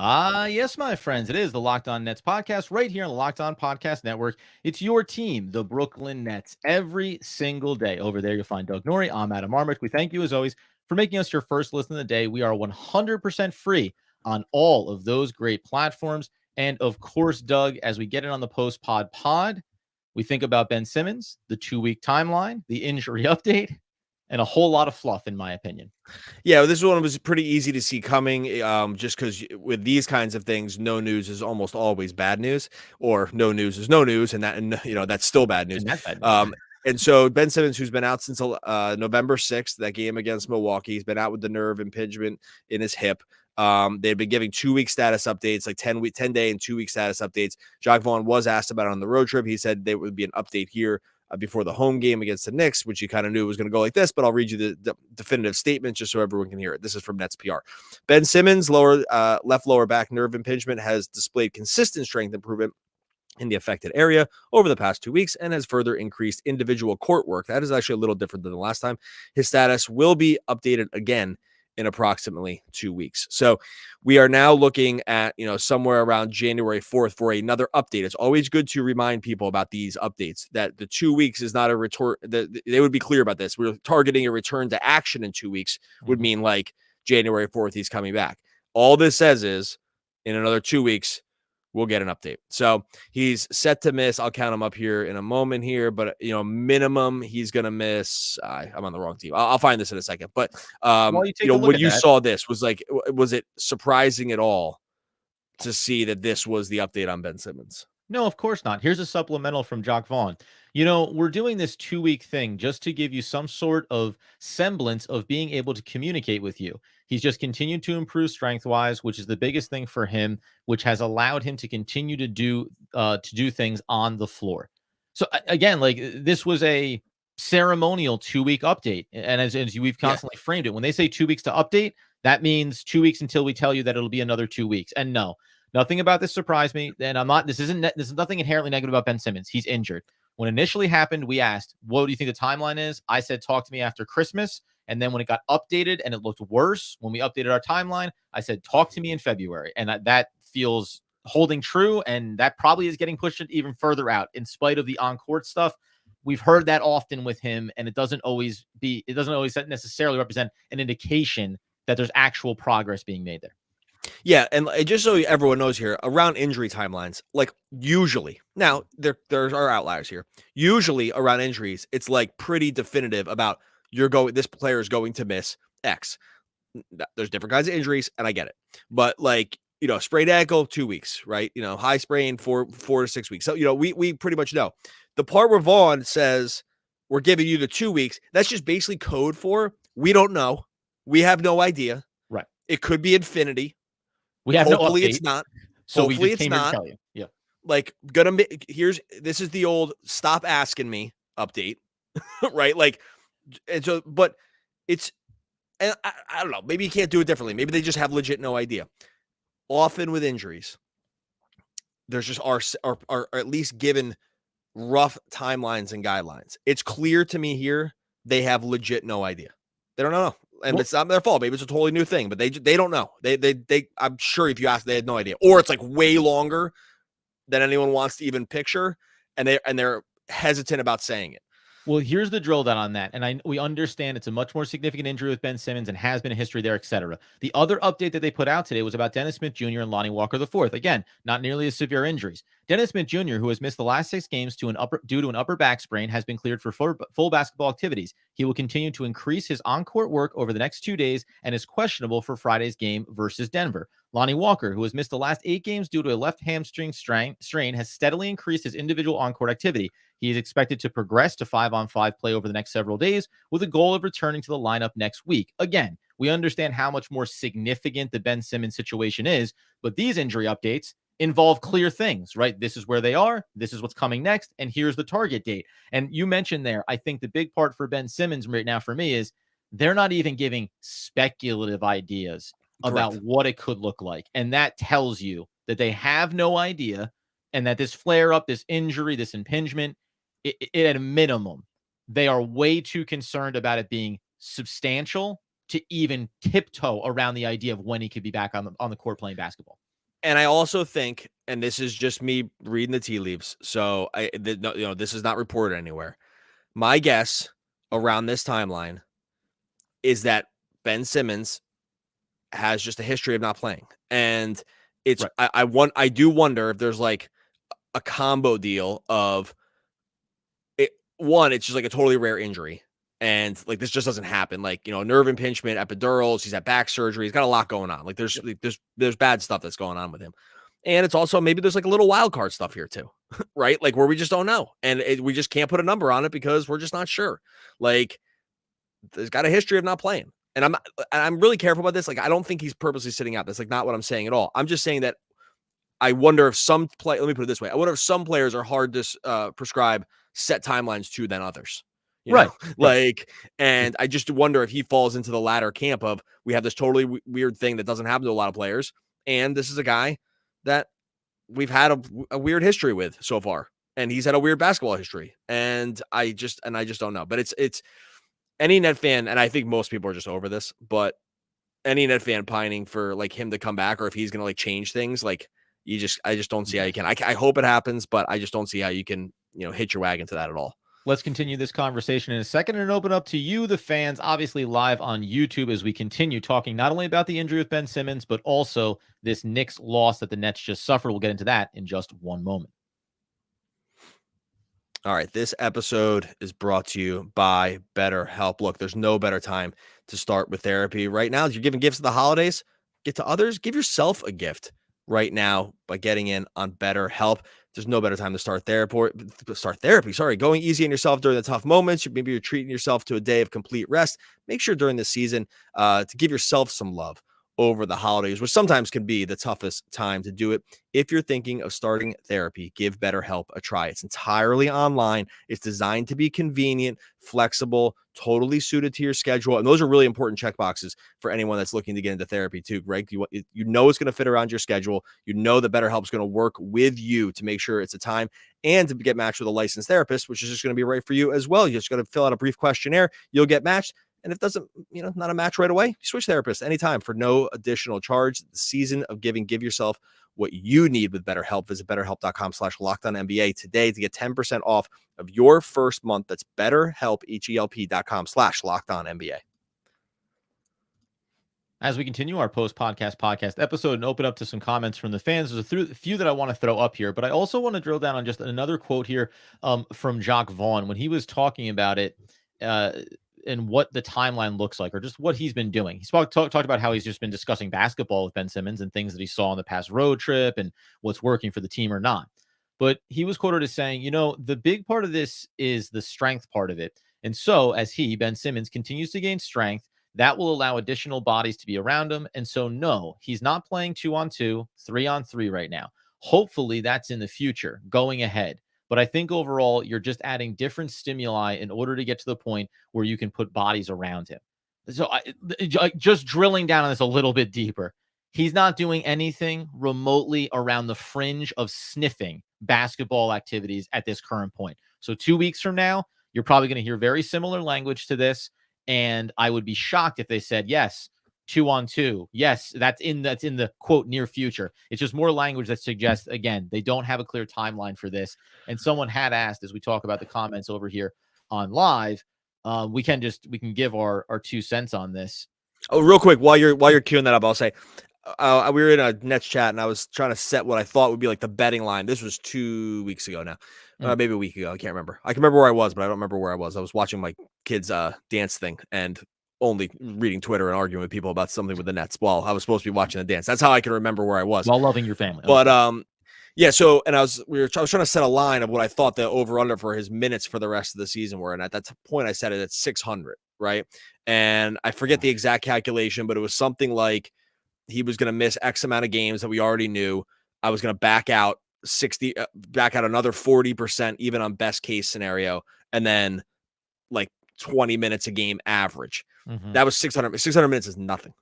Yes, my friends, it is the Locked On Nets podcast right here on the Locked On Podcast Network. It's your team, the Brooklyn Nets, every single day. Over there, you'll find Doug Norrie. I'm Adam Armick. We thank you, as always, for making us your first listen of the day. We are 100% free on all of those great platforms. And of course, Doug, as we get it on the post-pod pod, we think about Ben Simmons, the 2-week timeline, the injury update, and a whole lot of fluff, in my opinion. Yeah, this one was pretty easy to see coming, just because with these kinds of things, no news is almost always bad news, or no news is no news, and that's still bad news. And that's bad news. And so Ben Simmons, who's been out since November 6th, that game against Milwaukee, he's been out with the nerve impingement in his hip. They've been giving 2-week status updates, like 10-day and 2-week status updates. Jacques Vaugh was asked about it on the road trip. He said there would be an update here before the home game against the Knicks, which you kind of knew was going to go like this, but I'll read you the definitive statement just so everyone can hear it. This is from Nets PR. Ben Simmons, left lower back nerve impingement, has displayed consistent strength improvement in the affected area over the past 2 weeks and has further increased individual court work. That is actually a little different than the last time. His status will be updated again in approximately 2 weeks. So we are now looking at, somewhere around January 4th for another update. It's always good to remind people about these updates, that the 2 weeks is not a return. They would be clear about this. We're targeting a return to action in 2 weeks would mean like January 4th, he's coming back. All this says is in another 2 weeks, we'll get an update. So he's set to miss. I'll count him up here in a moment here, but minimum he's going to miss. I'm on the wrong team. I'll find this in a second. But when you saw this, was it surprising at all to see that this was the update on Ben Simmons? No, of course not. Here's a supplemental from Jacques Vaugh. We're doing this 2-week thing just to give you some sort of semblance of being able to communicate with you. He's just continued to improve strength-wise, which is the biggest thing for him, which has allowed him to continue to do things on the floor. So again, this was a ceremonial 2-week update, and as we've constantly framed it, when they say 2 weeks to update, that means 2 weeks until we tell you that it'll be another 2 weeks. And no, nothing about this surprised me. And this is nothing inherently negative about Ben Simmons. He's injured. When it initially happened, we asked, what do you think the timeline is? I said, talk to me after Christmas. And then when it got updated and it looked worse, when we updated our timeline, I said, talk to me in February. And that feels holding true. And that probably is getting pushed even further out in spite of the on-court stuff. We've heard that often with him, and it doesn't always necessarily represent an indication that there's actual progress being made there. Yeah, and just so everyone knows here, around injury timelines, usually, now there are outliers here. Usually around injuries, it's pretty definitive about this player is going to miss X. There's different kinds of injuries, and I get it. But sprained ankle, 2 weeks, right? High sprain, 4 to 6 weeks. So, we pretty much know. The part where Vaughn says we're giving you the 2 weeks, that's just basically code for we don't know. We have no idea. Right. It could be infinity. We have Hopefully no update, it's not. So hopefully we just it's came here not. to tell you. Yeah. This is the old stop asking me update, right? And so, but it's, and I don't know, maybe you can't do it differently. Maybe they just have legit no idea. Often with injuries, there's just are at least given rough timelines and guidelines. It's clear to me here they have legit no idea. They don't know. And it's not their fault. Maybe it's a totally new thing, but they don't know. They I'm sure if you ask, they had no idea. Or it's way longer than anyone wants to even picture, and they're hesitant about saying it. Well, here's the drill down on that. And we understand it's a much more significant injury with Ben Simmons and has been a history there, et cetera. The other update that they put out today was about Dennis Smith Jr. and Lonnie Walker IV. Again, not nearly as severe injuries. Dennis Smith Jr., who has missed the last 6 games due to an upper back sprain, has been cleared for full basketball activities. He will continue to increase his on-court work over the next 2 days and is questionable for Friday's game versus Denver. Lonnie Walker, who has missed the last 8 games due to a left hamstring strain, has steadily increased his individual on-court activity. He is expected to progress to 5-on-5 play over the next several days with a goal of returning to the lineup next week. Again, we understand how much more significant the Ben Simmons situation is, but these injury updates involve clear things, right? This is where they are. This is what's coming next. And here's the target date. And you mentioned there, I think the big part for Ben Simmons right now for me is they're not even giving speculative ideas about what it could look like. And that tells you that they have no idea, and that this flare up, this injury, this impingement, it at a minimum, they are way too concerned about it being substantial to even tiptoe around the idea of when he could be back on the court playing basketball. And I also think, and this is just me reading the tea leaves, so this is not reported anywhere. My guess around this timeline is that Ben Simmons has just a history of not playing, and it's Right. I do wonder if there's like a combo deal of it. One, it's just like a totally rare injury, and like this just doesn't happen. Like, nerve impingement, epidurals. He's had back surgery. He's got a lot going on. Like there's bad stuff that's going on with him. And it's also maybe there's like a little wild card stuff here too, right? Like where we just don't know. And we just can't put a number on it because we're just not sure. Like there's got a history of not playing. And I'm really careful about this. Like, I don't think he's purposely sitting out. That's like not what I'm saying at all. I'm just saying that I wonder if let me put it this way. I wonder if some players are hard to prescribe set timelines to than others. Right. Like, and I just wonder if he falls into the latter camp of we have this totally weird thing that doesn't happen to a lot of players. And this is a guy that we've had a weird history with so far. And he's had a weird basketball history. And I just don't know. But it's any net fan, and I think most people are just over this, but any net fan pining for like him to come back, or if he's going to like change things, like I just don't see how you can. I hope it happens, but I just don't see how you can, hitch your wagon to that at all. Let's continue this conversation in a second and open up to you, the fans, obviously live on YouTube, as we continue talking not only about the injury with Ben Simmons, but also this Knicks loss that the Nets just suffered. We'll get into that in just one moment. All right, this episode is brought to you by BetterHelp. Look, there's no better time to start with therapy right now. If you're giving gifts at the holidays, get to others, give yourself a gift right now by getting in on BetterHelp. There's no better time to start therapy. Sorry, going easy on yourself during the tough moments. Maybe you're treating yourself to a day of complete rest. Make sure during the season to give yourself some love over the holidays, which sometimes can be the toughest time to do it. If you're thinking of starting therapy, give BetterHelp a try. It's entirely online. It's designed to be convenient, flexible, totally suited to your schedule. And those are really important checkboxes for anyone that's looking to get into therapy too, Greg. You know it's going to fit around your schedule. You know that BetterHelp is going to work with you to make sure it's a time and to get matched with a licensed therapist, which is just going to be right for you as well. You're just going to fill out a brief questionnaire. You'll get matched. And if it doesn't, not a match right away, switch therapists anytime for no additional charge. The season of giving, give yourself what you need with BetterHelp. Visit BetterHelp.com/LockedOnNBA today to get 10% off of your first month. That's BetterHelp, HELP.com/LockedOnNBA. As we continue our podcast episode and open up to some comments from the fans, there's a few that I want to throw up here, but I also want to drill down on just another quote here from Jacques Vaugh when he was talking about it. And what the timeline looks like, or just what he's been doing. He talked about how he's just been discussing basketball with Ben Simmons and things that he saw on the past road trip and what's working for the team or not. But he was quoted as saying, the big part of this is the strength part of it. And so as Ben Simmons, continues to gain strength, that will allow additional bodies to be around him. And so, no, he's not playing 2-on-2, 3-on-3 right now. Hopefully that's in the future going ahead. But I think overall, you're just adding different stimuli in order to get to the point where you can put bodies around him. So just drilling down on this a little bit deeper, he's not doing anything remotely around the fringe of sniffing basketball activities at this current point. So 2 weeks from now, you're probably going to hear very similar language to this. And I would be shocked if they said, yes, 2-on-2. Yes, that's in the quote near future. It's just more language that suggests, again, they don't have a clear timeline for this. And someone had asked, as we talk about the comments over here on live, we can give our 2 cents on this. Oh, real quick, while you're queuing that up, I'll say we were in a Nets chat and I was trying to set what I thought would be like the betting line. This was 2 weeks ago now, maybe a week ago. I can't remember. I can remember where I was, but I don't remember where I was. I was watching my kids' dance thing and only reading Twitter and arguing with people about something with the Nets while I was supposed to be watching the dance. That's how I can remember where I was. While loving your family. But yeah, so and I was trying to set a line of what I thought the over under for his minutes for the rest of the season were, and at that point I said it at 600, right? And I forget the exact calculation, but it was something like he was going to miss X amount of games that we already knew. I was going to back out another 40%, even on best case scenario, and then like 20 minutes a game average. Mm-hmm. That was 600. 600 minutes is nothing.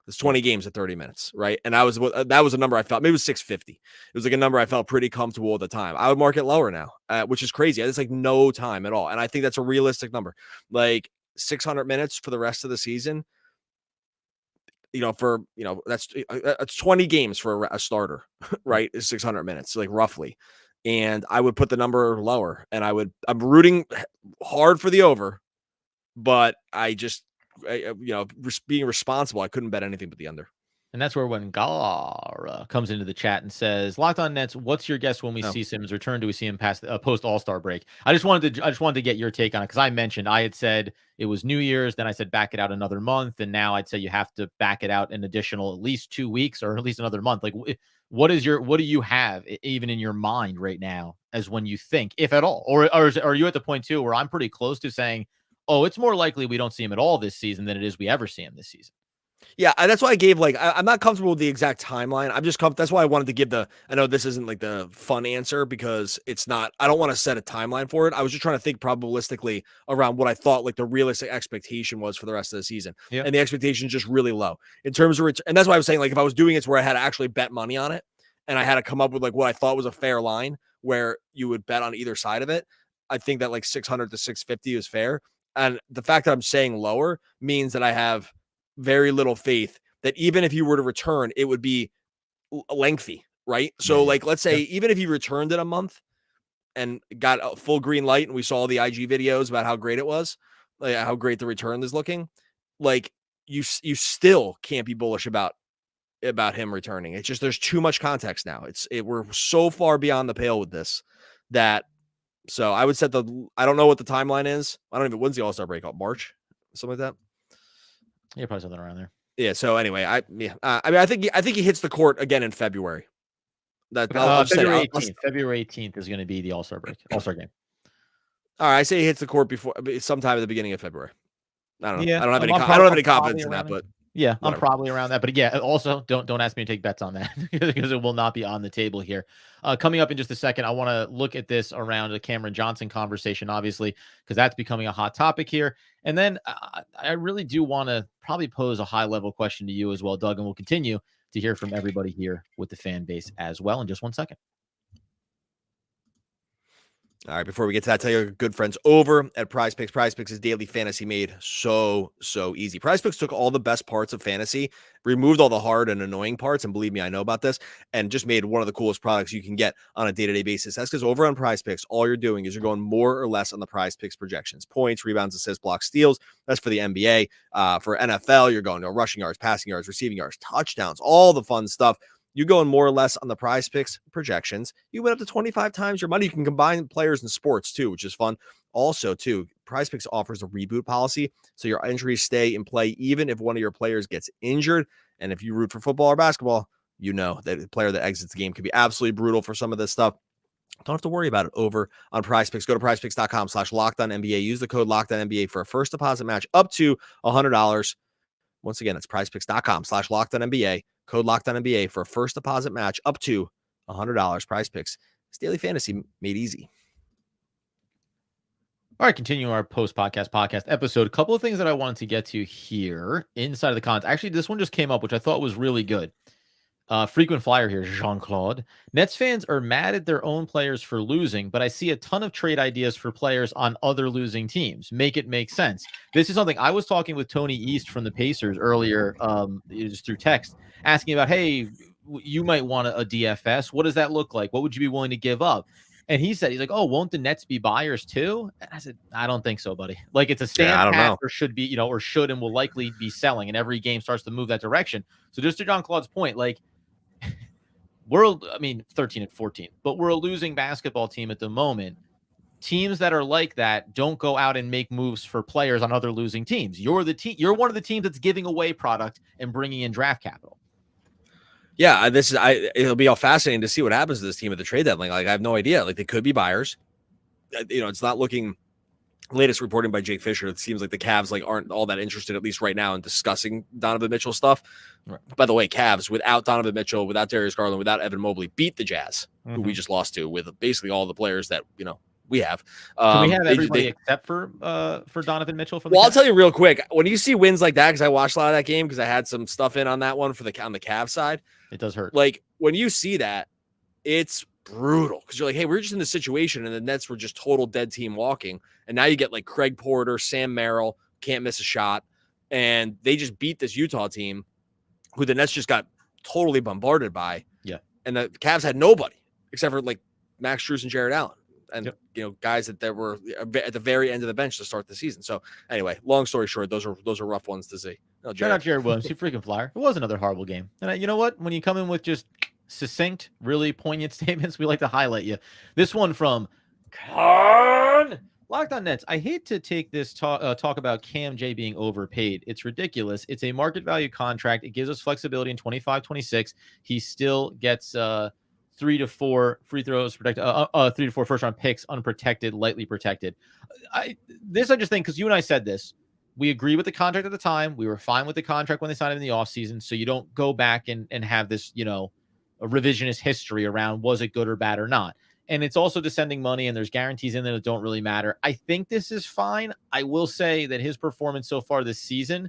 It's 20 games at 30 minutes, right? And that was a number I felt, maybe it was 650. It was like a number I felt pretty comfortable at the time. I would mark it lower now, which is crazy. It's like no time at all. And I think that's a realistic number. Like 600 minutes for the rest of the season. that's 20 games for a starter, right? It's 600 minutes, like roughly. And I would put the number lower, and I'm rooting hard for the over, but being responsible, I couldn't bet anything but the under. And that's where when Gara comes into the chat and says, "Locked on Nets, what's your guess when we see Simmons return? Do we see him past post All-Star break?" I just wanted to get your take on it, because I mentioned, I had said it was New Year's, then I said back it out another month, and now I'd say you have to back it out an additional at least 2 weeks, or at least another month. Like, what do you have even in your mind right now as when you think, if at all, or are you at the point too where I'm pretty close to saying, oh, it's more likely we don't see him at all this season than it is we ever see him this season? Yeah, that's why I gave, I'm not comfortable with the exact timeline. I'm just comfortable. That's why I wanted to give I know this isn't like the fun answer, because it's not, I don't want to set a timeline for it. I was just trying to think probabilistically around what I thought like the realistic expectation was for the rest of the season. Yeah. And the expectation is just really low in terms of and that's why I was saying, like, if I was doing it where I had to actually bet money on it, and I had to come up with like what I thought was a fair line where you would bet on either side of it, I think that like 600 to 650 is fair. And the fact that I'm saying lower means that I have very little faith that even if you were to return, it would be lengthy, right? So like, let's say even if you returned in a month and got a full green light, and we saw the IG videos about how great it was, like how great the return is looking, like you still can't be bullish about him returning. It's just, there's too much context now. We're so far beyond the pale with this that, so I would set I don't know what the timeline is. I don't even, when's the All-Star break out? March, something like that. Yeah, probably something around there. Yeah. So anyway, I think he hits the court again in February. February 18th. February 18th is going to be the All-Star break, All-Star game. All right, I say he hits the court before sometime at the beginning of February. I don't know. Yeah, I don't have any confidence in that, but yeah, whatever. I'm probably around that. But yeah, also don't ask me to take bets on that because it will not be on the table here. Coming up in just a second, I want to look at this around the Cameron Johnson conversation, obviously, because that's becoming a hot topic here. And then I really do want to probably pose a high-level question to you as well, Doug, and we'll continue to hear from everybody here with the fan base as well in just 1 second. All right, before we get to that, tell your good friends over at Prizepicks. Prizepicks is daily fantasy made so easy. Prizepicks took all the best parts of fantasy, removed all the hard and annoying parts, and believe me, I know about this, and just made one of the coolest products you can get on a day-to-day basis. That's because over on Prizepicks, all you're doing is you're going more or less on the Prizepicks projections. Points, rebounds, assists, blocks, steals. That's for the NBA. For NFL, you're going to rushing yards, passing yards, receiving yards, touchdowns, all the fun stuff. You going more or less on the Prizepicks projections. You went up to 25 times your money. You can combine players in sports too, which is fun. Also, too, Prizepicks offers a reboot policy, so your entries stay in play even if one of your players gets injured. And if you root for football or basketball, you know that the player that exits the game can be absolutely brutal for some of this stuff. Don't have to worry about it over on Prizepicks. Go to prizepicks.com/LockedOnNBA. Use the code LockedOnNBA for a first deposit match up to $100. Once again, it's prizepicks.com/LockedOnNBA. Code LockedOnNBA for a first deposit match up to $100. Prizepicks. It's daily fantasy made easy. All right, continuing our podcast episode. A couple of things that I wanted to get to here inside of the comments. Actually, this one just came up, which I thought was really good. Frequent flyer here, Jean-Claude. Nets fans are mad at their own players for losing, but I see a ton of trade ideas for players on other losing teams. Make it make sense. This is something I was talking with Tony East from the Pacers earlier, just through text, asking about, hey, you might want a DFS. What does that look like? What would you be willing to give up? And he said, he's like, oh, won't the Nets be buyers too? And I said, I don't think so, buddy. Like, it's a stand pat or should be, or should and will likely be selling. And every game starts to move that direction. So just to John Claude's point, like, 13 and 14, but we're a losing basketball team at the moment. Teams that are like that don't go out and make moves for players on other losing teams. You're the team. You're one of the teams that's giving away product and bringing in draft capital. Yeah, it'll be all fascinating to see what happens to this team at the trade deadline. Like, I have no idea. Like, they could be buyers. It's not looking. Latest reporting by Jake Fisher, it seems like the Cavs aren't all that interested, at least right now, in discussing Donovan Mitchell stuff. Right. By the way, Cavs without Donovan Mitchell, without Darius Garland, without Evan Mobley, beat the Jazz, who we just lost to, with basically all the players that we have. Can we have everybody except for Donovan Mitchell? I'll tell you real quick. When you see wins like that, because I watched a lot of that game, because I had some stuff in on that one on the Cavs side, it does hurt. Like, when you see that, it's brutal, because you're like, hey, we're just in this situation, and the Nets were just total dead team walking, and now you get like Craig Porter, Sam Merrill, can't miss a shot, and they just beat this Utah team who the Nets just got totally bombarded by. Yeah. And the Cavs had nobody except for like Max Strus and Jared Allen. And, Yep. Guys that were at the very end of the bench to start the season. So anyway, long story short, those are rough ones to see. No, Shout out Jared Williams, you freaking flyer. It was another horrible game. And you know what? When you come in with just succinct, really poignant statements, we like to highlight you. This one from Locked on Nets. I hate to take this talk about Cam J being overpaid. It's ridiculous. It's a market value contract. It gives us flexibility in 25-26. He still gets 3 to 4 free throws protected, 3 to 4 first round picks unprotected, lightly protected. I just think, because you and I said this, we agree with the contract at the time. We were fine with the contract when they signed him in the offseason. So you don't go back and have this, a revisionist history around was it good or bad or not. And it's also descending money, and there's guarantees in there that don't really matter. I think this is fine. I will say that his performance so far this season,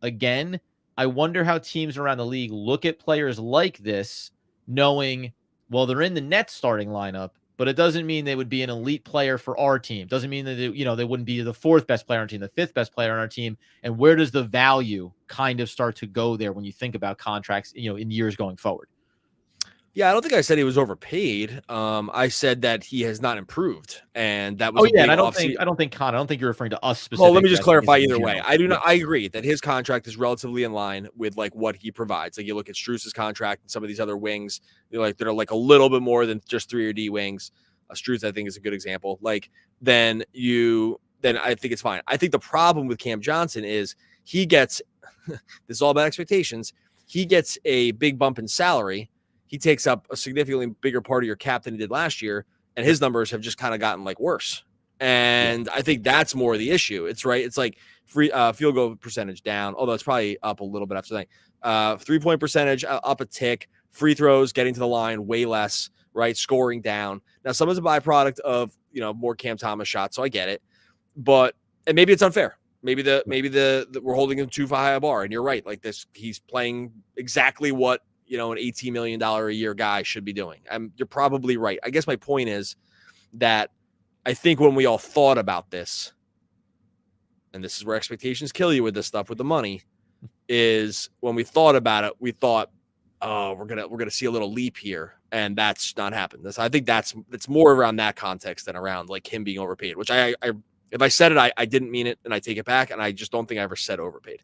again, I wonder how teams around the league look at players like this, knowing, well, they're in the Nets starting lineup, but it doesn't mean they would be an elite player for our team. Doesn't mean that they wouldn't be the 4th best player on our team, the 5th best player on our team. And where does the value kind of start to go there when you think about contracts, in years going forward? Yeah, I don't think I said he was overpaid. I said that he has not improved, and that was. Oh yeah, and I don't think you're referring to us specifically. Well, let me just clarify either way. I do not. I agree that his contract is relatively in line with like what he provides. Like you look at Strus's contract and some of these other wings, they're like a little bit more than just 3 or D wings. Strus, I think, is a good example. Like then I think it's fine. I think the problem with Cam Johnson is he gets this is all about expectations. He gets a big bump in salary. He takes up a significantly bigger part of your cap than he did last year, and his numbers have just kind of gotten like worse. And I think that's more the issue. It's right. It's like free field goal percentage down, although it's probably up a little bit after that. 3-point percentage up a tick. Free throws getting to the line way less. Right, scoring down. Now some is a byproduct of more Cam Thomas shots, so I get it. But and maybe it's unfair. Maybe we're holding him too high a bar. And you're right. Like this, he's playing exactly what an $18 million a year guy should be doing. You're probably right. I guess my point is that I think when we all thought about this, and this is where expectations kill you with this stuff with the money, is when we thought about it, we thought, oh, we're gonna see a little leap here, and that's not happened. I think that's more around that context than around like him being overpaid. Which I if I said it, I didn't mean it, and I take it back, and I just don't think I ever said overpaid.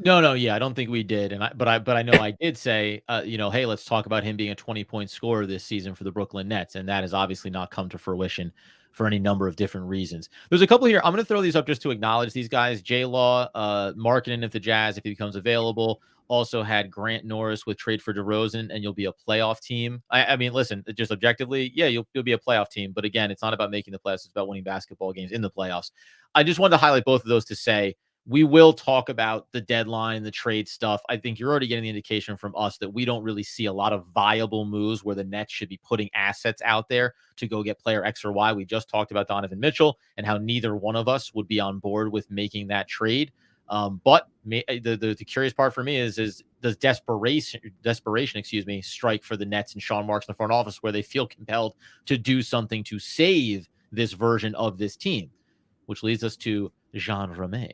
No, yeah, I don't think we did, but I know I did say, hey, let's talk about him being a 20-point scorer this season for the Brooklyn Nets, and that has obviously not come to fruition for any number of different reasons. There's a couple here. I'm going to throw these up just to acknowledge these guys. J-Law, marketing if the Jazz, if he becomes available. Also had Grant Norris with trade for DeRozan, and you'll be a playoff team. I mean, listen, just objectively, yeah, you'll be a playoff team. But again, it's not about making the playoffs. It's about winning basketball games in the playoffs. I just wanted to highlight both of those to say, we will talk about the deadline, the trade stuff. I think you're already getting the indication from us that we don't really see a lot of viable moves where the Nets should be putting assets out there to go get player X or Y. We just talked about Donovan Mitchell and how neither one of us would be on board with making that trade. But the curious part for me is does desperation, strike for the Nets and Sean Marks in the front office where they feel compelled to do something to save this version of this team, which leads us to Jean Ramey.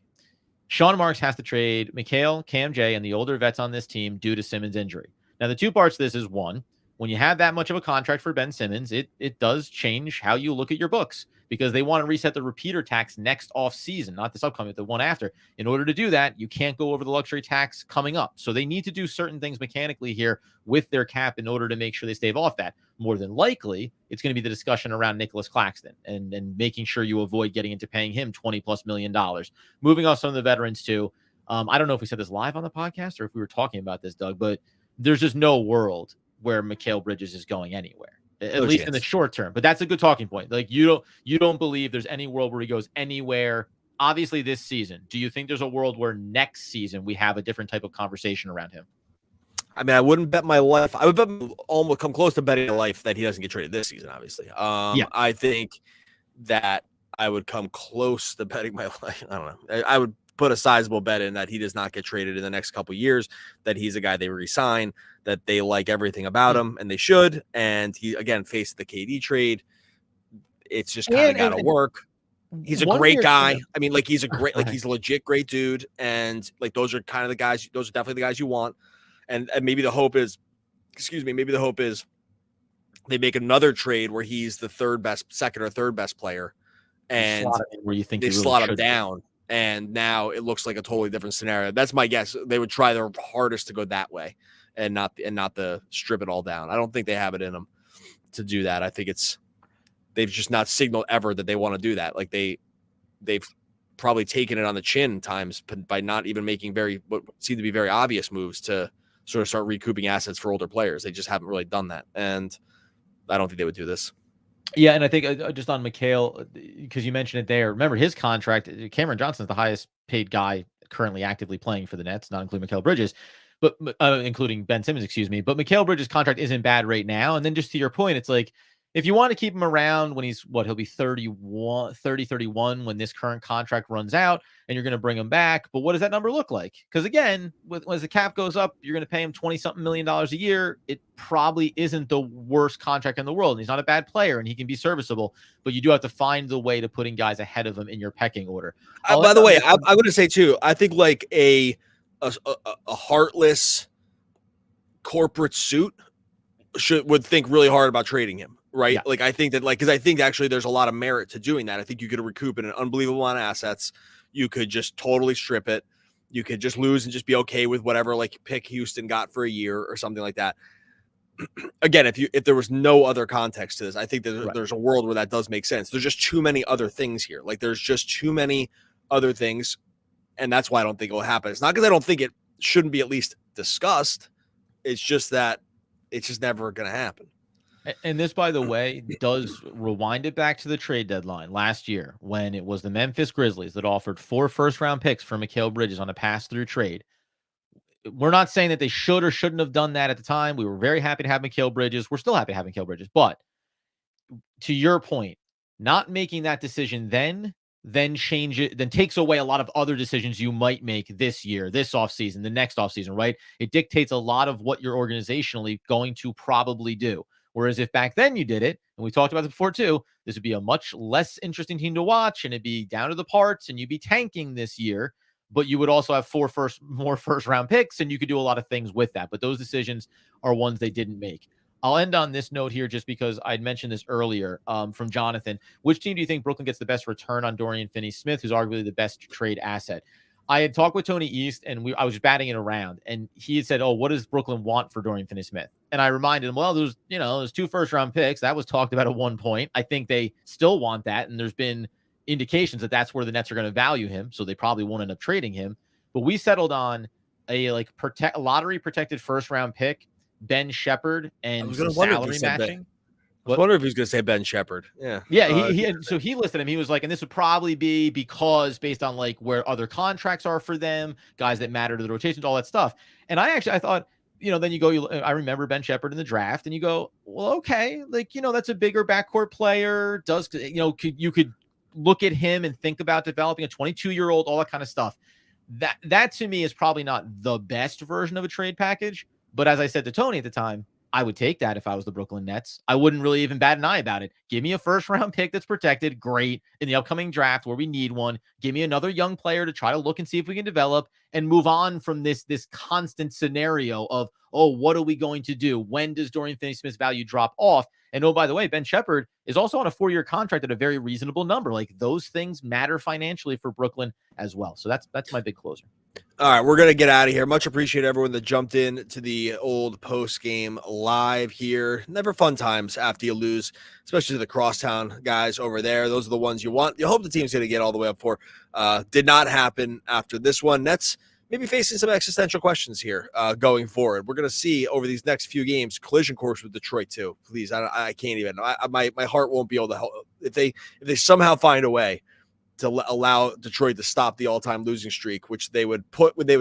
Sean Marks has to trade Mikal, Cam J, and the older vets on this team due to Simmons' injury. Now, the two parts of this is, one, when you have that much of a contract for Ben Simmons, it does change how you look at your books because they want to reset the repeater tax next off season, not this upcoming, the one after. In order to do that, you can't go over the luxury tax coming up. So they need to do certain things mechanically here with their cap in order to make sure they stave off that. More than likely, it's going to be the discussion around Nicholas Claxton and making sure you avoid getting into paying him $20+ million. Moving on some of the veterans too. I don't know if we said this live on the podcast or if we were talking about this, Doug, but there's just no world where Mikal Bridges is going anywhere. At least in the short term, but that's a good talking point. Like you don't believe there's any world where he goes anywhere. Obviously this season, do you think there's a world where next season we have a different type of conversation around him? I mean, I wouldn't bet my life. I would bet almost come close to betting my life that he doesn't get traded this season, obviously. Yeah. I think that I would come close to betting my life. I don't know. I would put a sizable bet in that he does not get traded in the next couple of years, that he's a guy they re-sign, that they like everything about him, and they should. And he, again, faced the KD trade. It's just kind of got to work. He's a One great weird guy. thing. I mean, like he's a great, like Right. he's a legit great dude, and like those are kind of the guys. Those are definitely the guys you want. And maybe the hope is, excuse me, maybe the hope is they make another trade where he's the second or third best player, and Slot him in where you think they he really slot him should be. down. And now it looks like a totally different scenario. That's my guess. They would try their hardest to go that way, and not the strip it all down. I don't think they have it in them to do that. I think they've just not signaled ever that they want to do that. Like they've probably taken it on the chin times by not even making what seem to be very obvious moves to sort of start recouping assets for older players. They just haven't really done that. And I don't think they would do this. Yeah, and I think just on Mikal, because you mentioned it there, remember his contract, Cameron Johnson's the highest paid guy currently actively playing for the Nets, not including Mikal Bridges, but including Ben Simmons, excuse me. But Mikal Bridges' contract isn't bad right now. And then just to your point, it's like, if you want to keep him around when he'll be 31 when this current contract runs out, and you're going to bring him back. But what does that number look like? Because again, as the cap goes up, you're going to pay him $20-something million a year. It probably isn't the worst contract in the world. And he's not a bad player and he can be serviceable, but you do have to find the way to putting guys ahead of him in your pecking order. By the way, I'm going to say too, I think like a heartless corporate suit would think really hard about trading him. Right. Yeah. Like, I think that because I think actually there's a lot of merit to doing that. I think you could recoup an unbelievable amount of assets. You could just totally strip it. You could just lose and just be okay with whatever, like pick Houston got for a year or something like that. Again, if there was no other context to this, I think that there's a world where that does make sense. There's just too many other things here. Like there's just too many other things. And that's why I don't think it will happen. It's not because I don't think it shouldn't be at least discussed. It's just that it's just never going to happen. And this, by the way, does rewind it back to the trade deadline last year when it was the Memphis Grizzlies that offered 4 first-round picks for Mikal Bridges on a pass-through trade. We're not saying that they should or shouldn't have done that at the time. We were very happy to have Mikal Bridges. We're still happy to have Mikal Bridges. But to your point, not making that decision then change it, then takes away a lot of other decisions you might make this year, this offseason, the next offseason, right? It dictates a lot of what you're organizationally going to probably do. Whereas if back then you did it, and we talked about this before too, this would be a much less interesting team to watch, and it'd be down to the parts, and you'd be tanking this year, but you would also have more first-round picks, and you could do a lot of things with that. But those decisions are ones they didn't make. I'll end on this note here just because I'd mentioned this earlier from Jonathan. Which team do you think Brooklyn gets the best return on Dorian Finney-Smith, who's arguably the best trade asset? I had talked with Tony East, and I was batting it around, and he had said, "Oh, what does Brooklyn want for Dorian Finney-Smith?" And I reminded him, "Well, there's 2 first-round picks that was talked about at one point. I think they still want that, and there's been indications that that's where the Nets are going to value him, so they probably won't end up trading him." But we settled on a lottery protected first-round pick, Ben Shepherd, and some salary matching. I was wondering if he was going to say Ben Shepherd. Yeah. So he listed him. He was like, and this would probably be because based on like where other contracts are for them, guys that matter to the rotations, all that stuff. And I thought, then you go, I remember Ben Shepherd in the draft, and you go, well, okay, that's a bigger backcourt player. You could look at him and think about developing a 22-year-old, all that kind of stuff. That to me is probably not the best version of a trade package. But as I said to Tony at the time, I would take that if I was the Brooklyn Nets. I wouldn't really even bat an eye about it. Give me a first-round pick that's protected, great, in the upcoming draft where we need one. Give me another young player to try to look and see if we can develop and move on from this constant scenario of, oh, what are we going to do? When does Dorian Finney-Smith's value drop off? And oh, by the way, Ben Shepherd is also on a 4-year contract at a very reasonable number. Like those things matter financially for Brooklyn as well. So that's my big closer. All right, we're going to get out of here. Much appreciate everyone that jumped in to the old post-game live here. Never fun times after you lose, especially to the crosstown guys over there. Those are the ones you want. You hope the team's going to get all the way up for. Did not happen after this one. Nets maybe facing some existential questions here going forward. We're going to see over these next few games collision course with Detroit too. Please, I can't even. My heart won't be able to help if they somehow find a way to allow Detroit to stop the all-time losing streak, which they would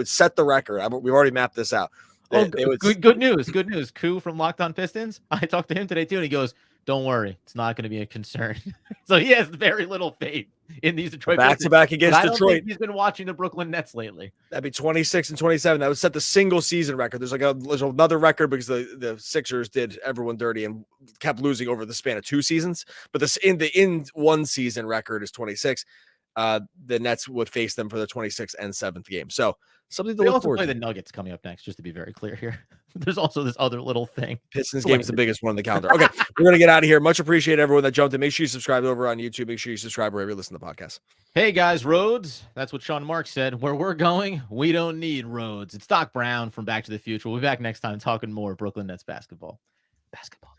set the record. We've already mapped this out. Good news. Koo from Locked On Pistons. I talked to him today too, and he goes, Don't worry. It's not going to be a concern. So he has very little faith in these Detroit back-to-back against I don't Detroit. think he's been watching the Brooklyn Nets lately. That'd be 26 and 27. That would set the single season record. There's another record because the Sixers did everyone dirty and kept losing over the span of 2 seasons. But in one season record is 26. The Nets would face them for the 26th and 7th game. So something to look forward to. They also play the Nuggets coming up next, just to be very clear here. There's also this other little thing. Pistons game is the biggest one on the calendar. Okay, we're going to get out of here. Much appreciate everyone that jumped in. Make sure you subscribe over on YouTube. Make sure you subscribe wherever you listen to the podcast. Hey, guys, roads. That's what Sean Marks said. Where we're going, we don't need roads. It's Doc Brown from Back to the Future. We'll be back next time talking more Brooklyn Nets basketball. Basketball.